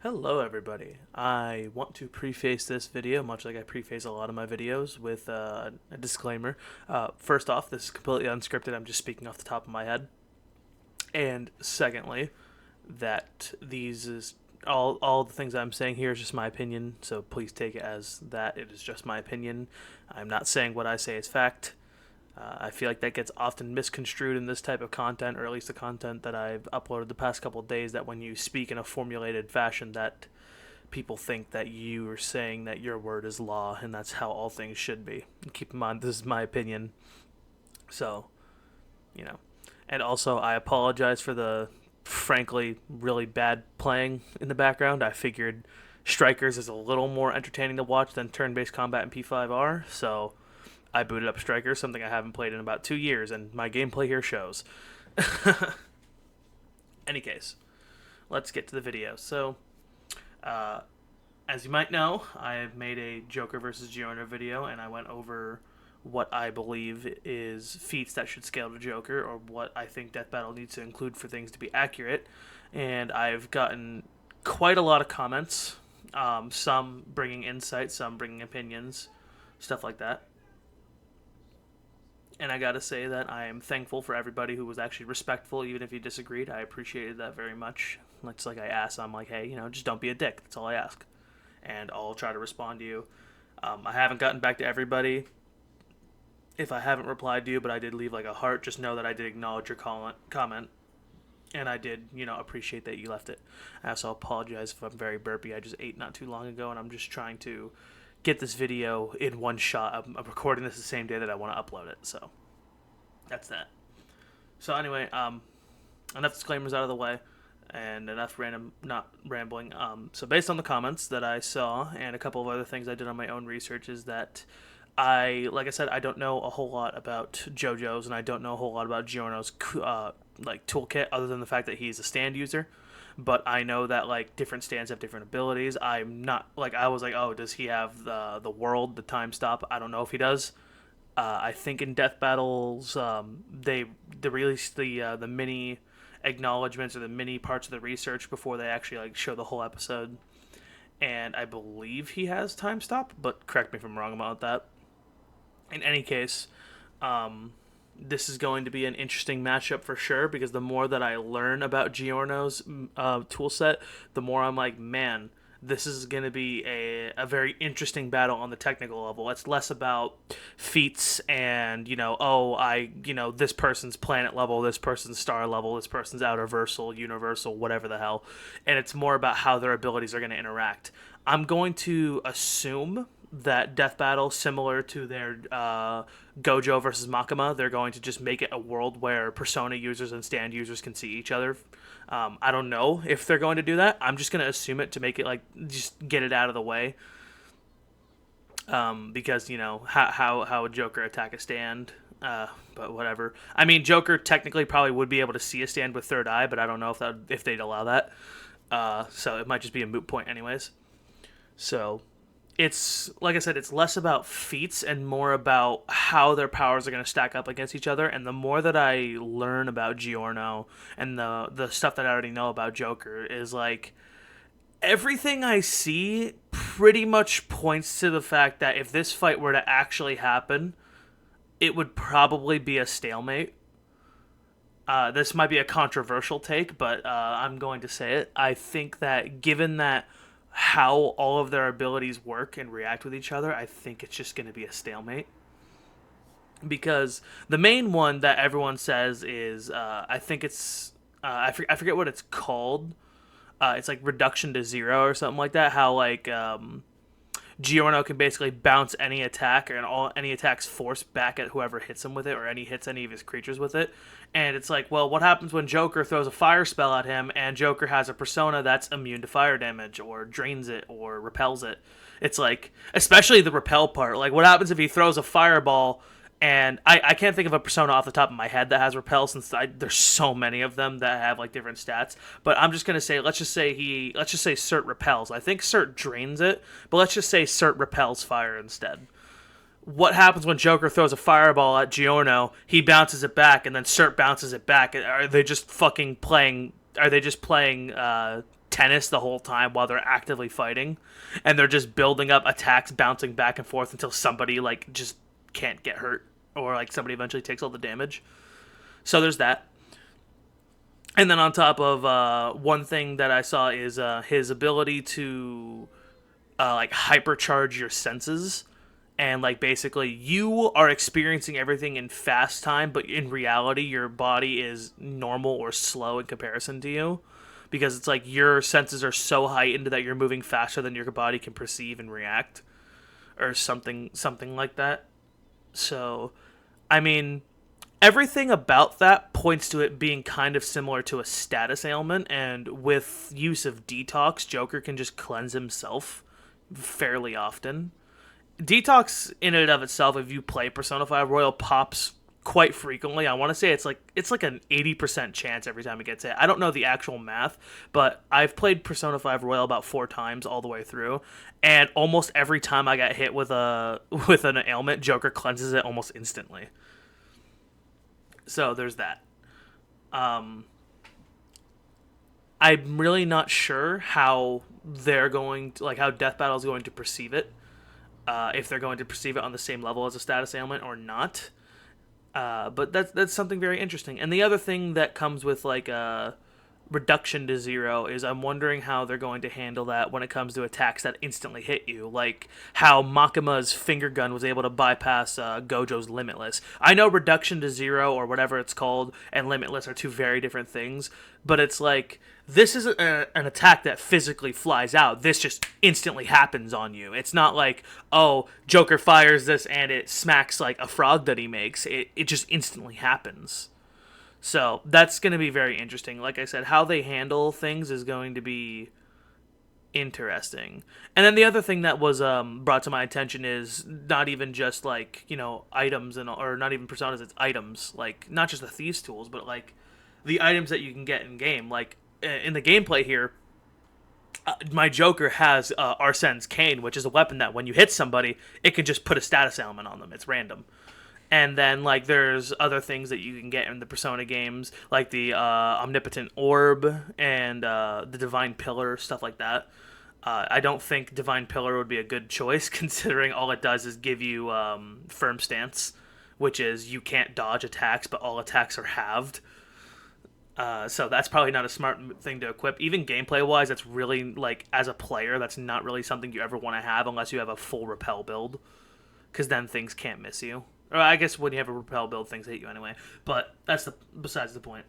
Hello everybody. I want to preface this video, much like I preface a lot of my videos, with a disclaimer. First off, this is completely unscripted, I'm just speaking off the top of my head. And secondly, that these is all the things I'm saying here is just my opinion, so please take it as that it is just my opinion. I'm not saying what I say is fact. I feel like that gets often misconstrued in this type of content, or at least the content that I've uploaded the past couple of days, that when you speak in a formulated fashion, that people think that you are saying that your word is law, and that's how all things should be. And keep in mind, this is my opinion. So, you know. And also, I apologize for the frankly really bad playing in the background. I figured Strikers is a little more entertaining to watch than turn based combat in P5R, so I booted up Strikers, something I haven't played in about 2 years, and my gameplay here shows. Any case, let's get to the video. So, uh, as you might know, I have made a Joker versus Giorno video, and I went over what I believe is feats that should scale to Joker, or what I think Death Battle needs to include for things to be accurate. And I've gotten quite a lot of comments, some bringing insight, some bringing opinions, stuff like that. And I gotta say that I am thankful for everybody who was actually respectful, even if you disagreed. I appreciated that very much. It's like I asked, I'm like, hey, just don't be a dick. That's all I ask. And I'll try to respond to you. I haven't gotten back to everybody. If I haven't replied to you, but I did leave like a heart, just know that I did acknowledge your comment. And I did, appreciate that you left it. I also apologize if I'm very burpy. I just ate not too long ago, and I'm just trying to get this video in one shot. I'm recording this the same day that I want to upload it, so that's that. So anyway, enough disclaimers out of the way, and enough not rambling. So based on the comments that I saw and a couple of other things I did on my own research, is that like I said, I don't know a whole lot about JoJo's, and I don't know a whole lot about Giorno's toolkit, other than the fact that he's a stand user. But I know that different stands have different abilities. I'm not I was like, oh, does he have the world, the time stop? I don't know if he does. I think in Death Battles, they released the mini acknowledgments, or the mini parts of the research, before they actually show the whole episode. And I believe he has time stop, but correct me if I'm wrong about that. In any case, this is going to be an interesting matchup for sure, because the more that I learn about Giorno's toolset, the more I'm like, man, this is going to be a very interesting battle on the technical level. It's less about feats and, this person's planet level, this person's star level, this person's outerversal, universal, whatever the hell. And it's more about how their abilities are going to interact. I'm going to assume that Death Battle, similar to their Gojo versus Makima, they're going to just make it a world where Persona users and Stand users can see each other. I don't know if they're going to do that. I'm just going to assume it to make it just get it out of the way. Because how a Joker attack a stand. But whatever. I mean, Joker technically probably would be able to see a stand with third eye, but I don't know if they'd allow that. So it might just be a moot point anyways. So it's, like I said, it's less about feats and more about how their powers are going to stack up against each other. And the more that I learn about Giorno and the stuff that I already know about Joker, is everything I see pretty much points to the fact that if this fight were to actually happen, it would probably be a stalemate. This might be a controversial take, but I'm going to say it. I think that given that how all of their abilities work and react with each other, I think it's just going to be a stalemate. Because the main one that everyone says is, I think it's, I forget what it's called. It's reduction to zero or something like that. How Giorno can basically bounce any attack, and any attacks force back at whoever hits him with it, or hits any of his creatures with it. And it's well, what happens when Joker throws a fire spell at him, and Joker has a persona that's immune to fire damage, or drains it, or repels it? It's especially the repel part. What happens if he throws a fireball? And I can't think of a persona off the top of my head that has repel, since there's so many of them that have different stats. But I'm just gonna say, let's just say Cert repels. I think Cert drains it, but let's just say Cert repels fire instead. What happens when Joker throws a fireball at Giorno? He bounces it back, and then Cert bounces it back. Are they just fucking playing? Are they just playing tennis the whole time while they're actively fighting, and they're just building up attacks, bouncing back and forth until somebody like just can't get hurt, or like somebody eventually takes all the damage. So there's that. And then on top of one thing that I saw is his ability to like hypercharge your senses, and like basically you are experiencing everything in fast time, but in reality your body is normal or slow in comparison to you, because it's like your senses are so heightened that you're moving faster than your body can perceive and react, or something like that. So, I mean, everything about that points to it being kind of similar to a status ailment, and with use of detox, Joker can just cleanse himself fairly often. Detox in and of itself, if you play Persona 5 Royal, pops quite frequently. I want to say it's like an 80% chance every time it gets hit. I don't know the actual math, but I've played Persona 5 Royal about 4 times all the way through, and almost every time I got hit with an ailment, Joker cleanses it almost instantly. So there's that. I'm really not sure how they're going to, like, how Death Battle is going to perceive it. If they're going to perceive it on the same level as a status ailment or not. But that's something very interesting. And the other thing that comes with like reduction to 0 is I'm wondering how they're going to handle that when it comes to attacks that instantly hit you, like how Makima's finger gun was able to bypass Gojo's Limitless. I know reduction to 0 or whatever it's called and Limitless are two very different things, but it's like this is an attack that physically flies out. This just instantly happens on you. It's not like, oh, Joker fires this and it smacks like a frog that he makes. It just instantly happens. So that's going to be very interesting. Like I said, how they handle things is going to be interesting. And then the other thing that was brought to my attention is not even just like, items or not even personas, it's items. Like not just the thieves' tools, but like the items that you can get in game. Like in the gameplay here, my Joker has Arsene's Cane, which is a weapon that when you hit somebody, it can just put a status element on them. It's random. And then, like, there's other things that you can get in the Persona games, like the Omnipotent Orb and the Divine Pillar, stuff like that. I don't think Divine Pillar would be a good choice, considering all it does is give you Firm Stance, which is you can't dodge attacks, but all attacks are halved. So that's probably not a smart thing to equip. Even gameplay-wise, that's really, like, as a player, that's not really something you ever want to have unless you have a full Repel build, because then things can't miss you. Or I guess when you have a Repel build, things hit you anyway. But that's besides the point.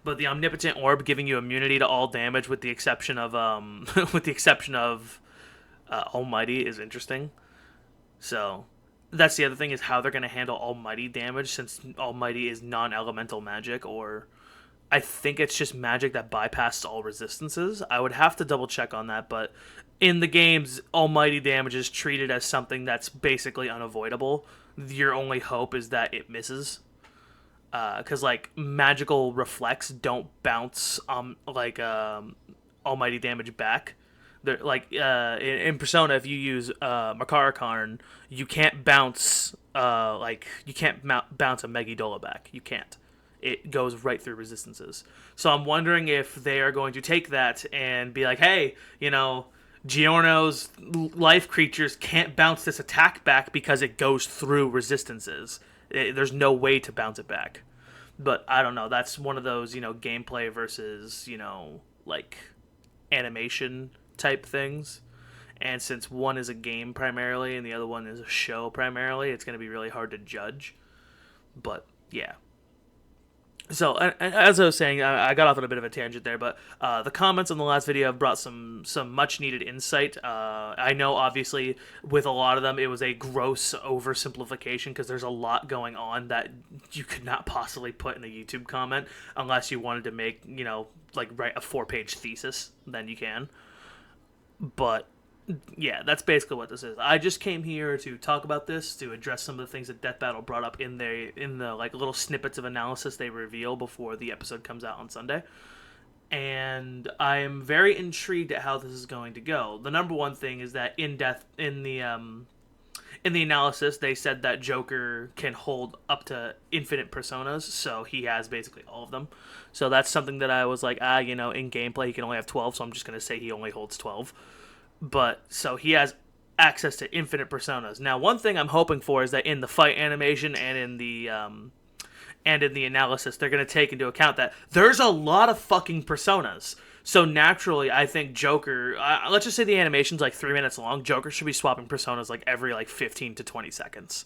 But the Omnipotent Orb giving you immunity to all damage, with the exception of Almighty, is interesting. So that's the other thing, is how they're going to handle Almighty damage, since Almighty is non-elemental magic, or I think it's just magic that bypasses all resistances. I would have to double check on that, but in the games, Almighty damage is treated as something that's basically unavoidable. Your only hope is that it misses. Because, like, magical reflects don't bounce Almighty damage back. They're, like, in Persona, if you use Makara Karn, you can't bounce, bounce a Megiddola back. You can't. It goes right through resistances. So I'm wondering if they are going to take that and be like, hey, Giorno's life creatures can't bounce this attack back because it goes through resistances. There's no way to bounce it back. But I don't know. That's one of those, gameplay versus, like animation type things. And since one is a game primarily and the other one is a show primarily, it's going to be really hard to judge. But yeah. So, as I was saying, I got off on a bit of a tangent there, but the comments on the last video have brought some much-needed insight. I know, obviously, with a lot of them, it was a gross oversimplification, because there's a lot going on that you could not possibly put in a YouTube comment, unless you wanted to make, write a 4-page thesis, then you can. But yeah, that's basically what this is. I just came here to talk about this, to address some of the things that Death Battle brought up in the like little snippets of analysis they reveal before the episode comes out on Sunday. And I'm very intrigued at how this is going to go. The number one thing is that in in the analysis, they said that Joker can hold up to infinite personas, so he has basically all of them. So that's something that I was like, in gameplay he can only have 12, so I'm just going to say he only holds 12. But, so he has access to infinite personas. Now, one thing I'm hoping for is that in the fight animation and in the analysis, they're going to take into account that there's a lot of fucking personas. So naturally, I think Joker, let's just say the animation's like 3 minutes long, Joker should be swapping personas like every like 15 to 20 seconds.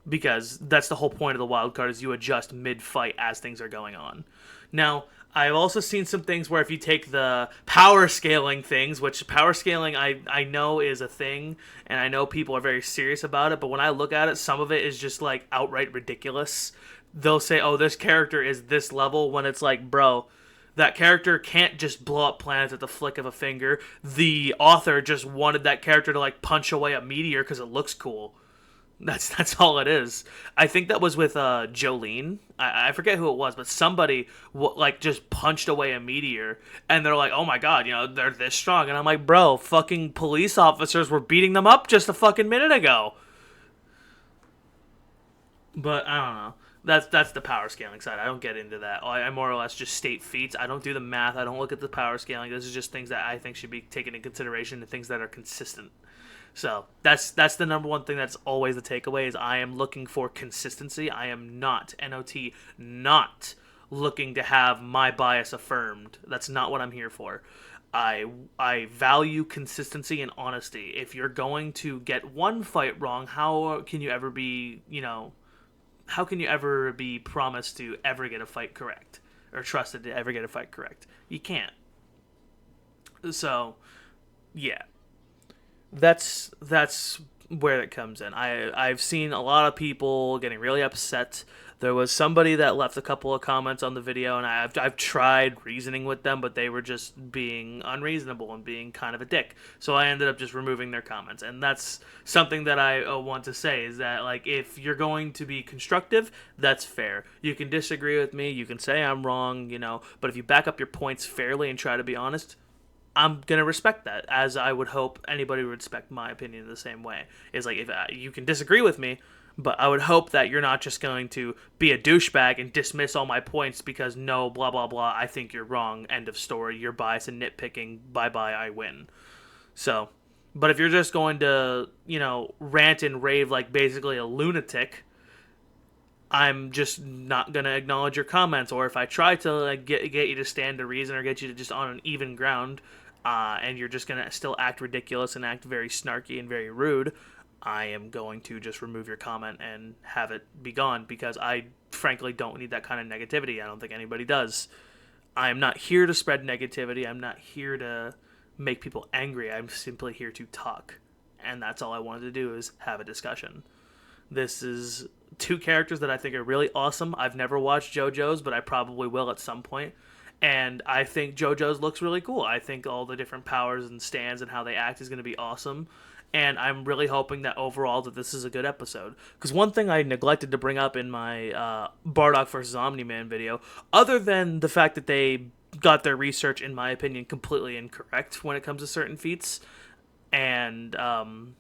Because that's the whole point of the wild card, is you adjust mid-fight as things are going on. Now, I've also seen some things where if you take the power scaling things, which power scaling I know is a thing, and I know people are very serious about it, but when I look at it, some of it is just like outright ridiculous. They'll say, oh, this character is this level, when it's like, bro, that character can't just blow up planets at the flick of a finger. The author just wanted that character to like punch away a meteor because it looks cool. That's all it is. I think that was with Jolene. I forget who it was, but somebody like just punched away a meteor, and they're like, "Oh my god, they're this strong." And I'm like, "Bro, fucking police officers were beating them up just a fucking minute ago." But I don't know. That's the power scaling side. I don't get into that. I more or less just state feats. I don't do the math. I don't look at the power scaling. This is just things that I think should be taken into consideration and things that are consistent. So that's the number one thing that's always the takeaway, is I am looking for consistency. I am not, N-O-T, not looking to have my bias affirmed. That's not what I'm here for. I value consistency and honesty. If you're going to get one fight wrong, how can you ever be, how can you ever be promised to ever get a fight correct? Or trusted to ever get a fight correct? You can't. So, yeah. That's where it comes in. I've seen a lot of people getting really upset. There was somebody that left a couple of comments on the video, and I've tried reasoning with them, but they were just being unreasonable and being kind of a dick. So I ended up just removing their comments, and that's something that I want to say, is that like, if you're going to be constructive, that's fair. You can disagree with me, you can say I'm wrong, but if you back up your points fairly and try to be honest, I'm going to respect that, as I would hope anybody would respect my opinion the same way. It's like, if you can disagree with me, but I would hope that you're not just going to be a douchebag and dismiss all my points because no, blah, blah, blah, I think you're wrong, end of story, you're biased and nitpicking, bye-bye, I win. So, but if you're just going to, rant and rave like basically a lunatic, I'm just not going to acknowledge your comments. Or if I try to like get you to stand to reason or get you to just on an even ground, and you're just going to still act ridiculous and act very snarky and very rude, I am going to just remove your comment and have it be gone, because I frankly don't need that kind of negativity. I don't think anybody does. I am not here to spread negativity. I'm not here to make people angry. I'm simply here to talk. And that's all I wanted to do, is have a discussion. This is two characters that I think are really awesome. I've never watched JoJo's, but I probably will at some point. And I think JoJo's looks really cool. I think all the different powers and stands and how they act is going to be awesome. And I'm really hoping that overall that this is a good episode. Because one thing I neglected to bring up in my Bardock vs. Omni-Man video, other than the fact that they got their research, in my opinion, completely incorrect when it comes to certain feats, and the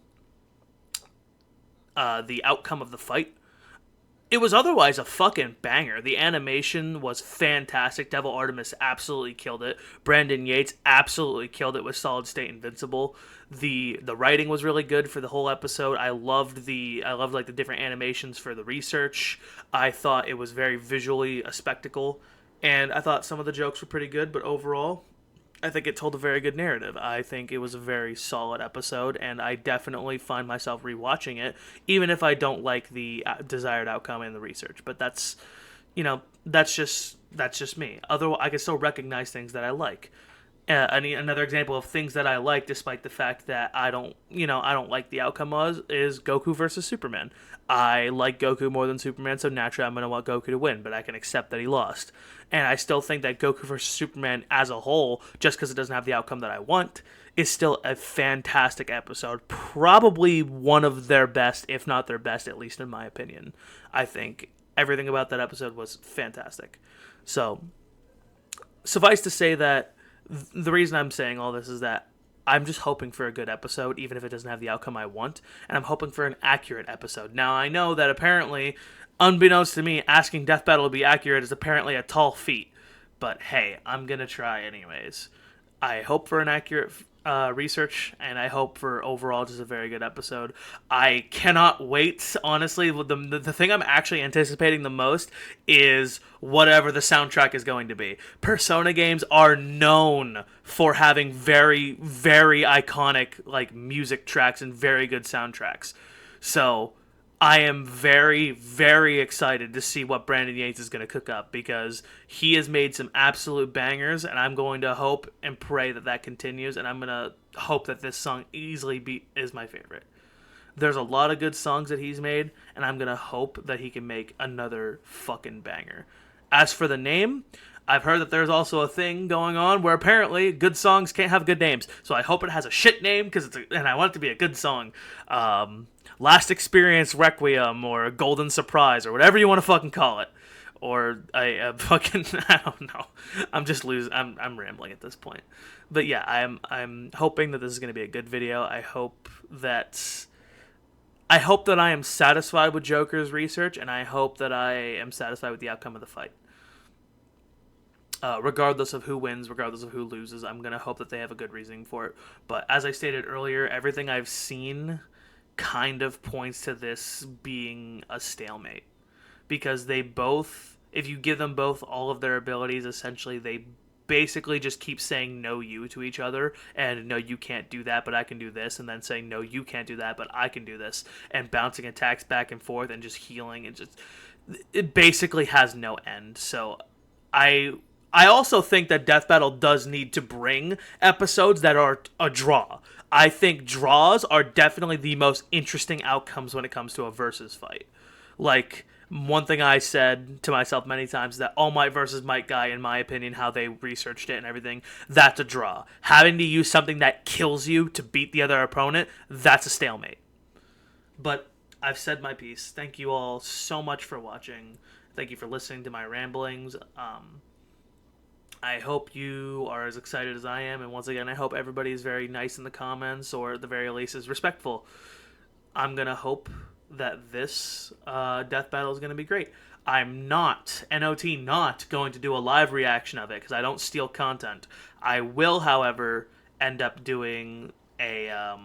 outcome of the fight, it was otherwise a fucking banger. The animation was fantastic. Devil Artemis absolutely killed it. Brandon Yates absolutely killed it with Solid State Invincible. The writing was really good for the whole episode. I loved like the different animations for the research. I thought it was very visually a spectacle, and I thought some of the jokes were pretty good, but overall, I think it told a very good narrative. I think it was a very solid episode, and I definitely find myself rewatching it, even if I don't like the desired outcome in the research. But that's just me. Otherwise, I can still recognize things that I like. Another example of things that I like, despite the fact that I don't like the outcome is Goku versus Superman. I like Goku more than Superman, so naturally I'm going to want Goku to win, but I can accept that he lost. And I still think that Goku vs. Superman as a whole, just because it doesn't have the outcome that I want, is still a fantastic episode. Probably one of their best, if not their best, at least in my opinion. I think everything about that episode was fantastic. So, suffice to say that the reason I'm saying all this is that I'm just hoping for a good episode, even if it doesn't have the outcome I want, and I'm hoping for an accurate episode. Now, I know that apparently, unbeknownst to me, asking Death Battle to be accurate is apparently a tall feat, but hey, I'm gonna try anyways. I hope for an accurate research, and I hope for overall just a very good episode. I cannot wait, honestly. The thing I'm actually anticipating the most is whatever the soundtrack is going to be. Persona games are known for having very, very iconic like music tracks and very good soundtracks. So I am very, very excited to see what Brandon Yates is going to cook up, because he has made some absolute bangers, and I'm going to hope and pray that that continues, and I'm going to hope that this song easily is my favorite. There's a lot of good songs that he's made, and I'm going to hope that he can make another fucking banger. As for the name, I've heard that there's also a thing going on where apparently good songs can't have good names, so I hope it has a shit name, and I want it to be a good song. Last Experience Requiem, or Golden Surprise, or whatever you want to fucking call it. Or a fucking, I don't know. I'm just losing, I'm rambling at this point. But yeah, I'm hoping that this is going to be a good video. I hope that I am satisfied with Joker's research, and I hope that I am satisfied with the outcome of the fight. Regardless of who wins, regardless of who loses, I'm going to hope that they have a good reasoning for it. But as I stated earlier, everything I've seen kind of points to this being a stalemate, because they both, if you give them both all of their abilities, essentially they basically just keep saying no you to each other, and no you can't do that but I can do this, and then saying no you can't do that but I can do this, and bouncing attacks back and forth and just healing, and just it basically has no end. So I also think that Death Battle does need to bring episodes that are a draw. I think draws are definitely the most interesting outcomes when it comes to a versus fight. Like, one thing I said to myself many times is that All Might versus Might Guy, in my opinion, how they researched it and everything, that's a draw. Having to use something that kills you to beat the other opponent, that's a stalemate. But I've said my piece. Thank you all so much for watching. Thank you for listening to my ramblings. I hope you are as excited as I am, and once again, I hope everybody is very nice in the comments, or at the very least is respectful. I'm going to hope that this death battle is going to be great. I'm not, NOT, not going to do a live reaction of it, because I don't steal content. I will, however, end up doing a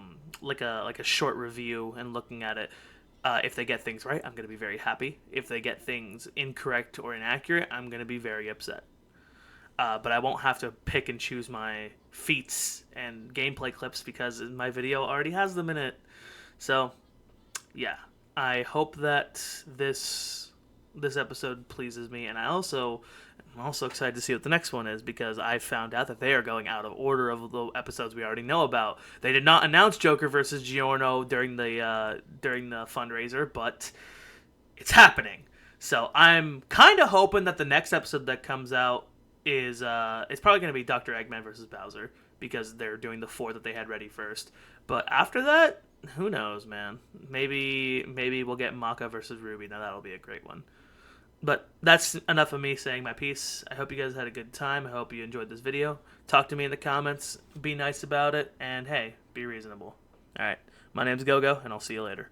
like a short review and looking at it. If they get things right, I'm going to be very happy. If they get things incorrect or inaccurate, I'm going to be very upset. But I won't have to pick and choose my feats and gameplay clips, because my video already has them in it. So, yeah. I hope that this episode pleases me, and I'm also excited to see what the next one is, because I found out that they are going out of order of the episodes we already know about. They did not announce Joker versus Giorno during the fundraiser, but it's happening. So I'm kind of hoping that the next episode that comes out is it's probably going to be Dr. Eggman versus Bowser, because they're doing the 4 that they had ready first. But after that, who knows, man? Maybe we'll get Maka versus Ruby. Now that'll be a great one. But that's enough of me saying my piece. I hope you guys had a good time. I hope you enjoyed this video. Talk to me in the comments. Be nice about it. And hey, be reasonable. Alright, my name's Gogo, and I'll see you later.